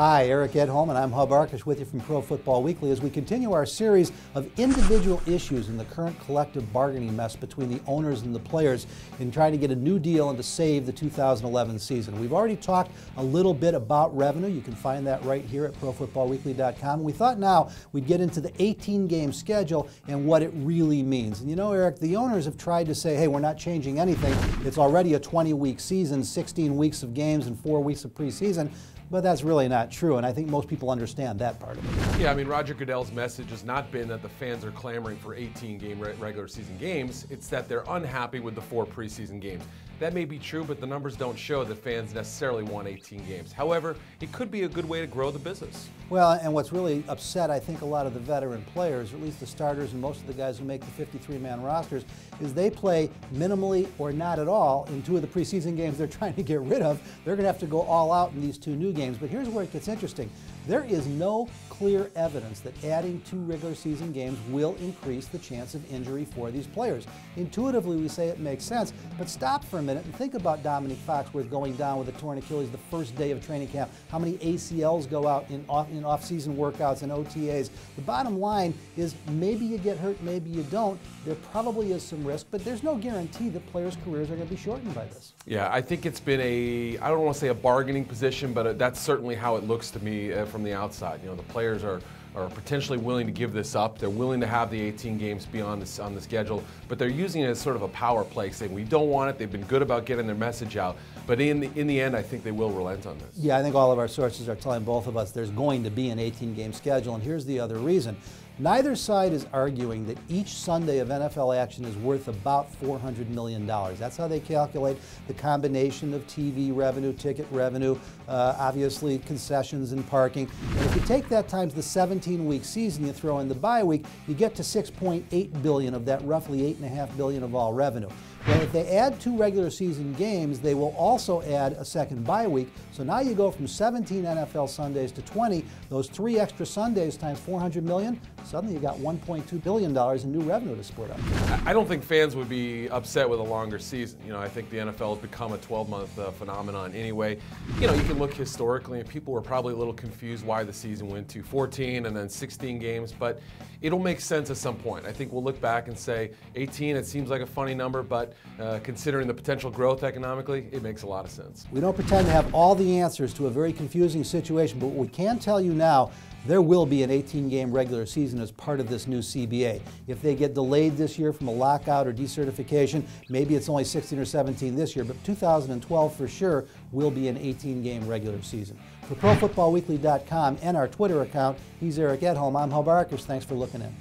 Hi, Eric Edholm, and I'm Arkush with you from Pro Football Weekly as we continue our series of individual issues in the current collective bargaining mess between the owners and the players in trying to get a new deal and to save the 2011 season. We've already talked a little bit about revenue. You can find that right here at ProFootballWeekly.com. We thought now we'd get into the 18-game schedule and what it really means. And you know, Eric, the owners have tried to say, hey, we're not changing anything. It's already a 20-week season, 16 weeks of games and 4 weeks of preseason. But that's really not true, and I think most people understand that part of it. Yeah, I mean, Roger Goodell's message has not been that the fans are clamoring for 18-game regular season games. It's that they're unhappy with the 4 preseason games. That may be true, but the numbers don't show that fans necessarily want 18 games. However, it could be a good way to grow the business. Well, and what's really upset, I think, a lot of the veteran players, or at least the starters and most of the guys who make the 53-man rosters, is they play minimally or not at all in 2 of the preseason games they're trying to get rid of. They're going to have to go all out in these 2 new games. But here's where it gets interesting. There is no clear evidence that adding 2 regular season games will increase the chance of injury for these players. Intuitively, we say it makes sense, but stop for a minute and think about Dominique Foxworth going down with a torn Achilles the first day of training camp. How many ACLs go out in off-season workouts and OTAs? The bottom line is maybe you get hurt, maybe you don't. There probably is some risk, but there's no guarantee that players' careers are going to be shortened by this. Yeah, I think it's been I don't want to say a bargaining position, but that's certainly how it looks to me from the outside. You know, the players are potentially willing to give this up. They're willing to have the 18 games be on the schedule, but they're using it as sort of a power play, saying we don't want it. They've been good about getting their message out, but in the end, I think they will relent on this. Yeah, I think all of our sources are telling both of us there's going to be an 18-game schedule, and here's the other reason. Neither side is arguing that each Sunday of NFL action is worth about $400 million. That's how they calculate the combination of TV revenue, ticket revenue, obviously concessions and parking. And if you take that times the 17-week season, you throw in the bye week, you get to $6.8 billion of that roughly $8.5 billion of all revenue. Well, if they add 2 regular season games, they will also add a second bye week. So now you go from 17 NFL Sundays to 20. Those 3 extra Sundays times $400 million, suddenly you got $1.2 billion in new revenue to split up. I don't think fans would be upset with a longer season. You know, I think the NFL has become a 12-month phenomenon anyway. You know, you can look historically, and people were probably a little confused why the season went to 14 and then 16 games, but it'll make sense at some point. I think we'll look back and say 18, it seems like a funny number, but considering the potential growth economically, it makes a lot of sense. We don't pretend to have all the answers to a very confusing situation, but what we can tell you now, there will be an 18-game regular season as part of this new CBA. If they get delayed this year from a lockout or decertification, maybe it's only 16 or 17 this year, but 2012 for sure will be an 18-game regular season. For ProFootballWeekly.com and our Twitter account, he's Eric Edholm. I'm Arkush. Thanks for looking in.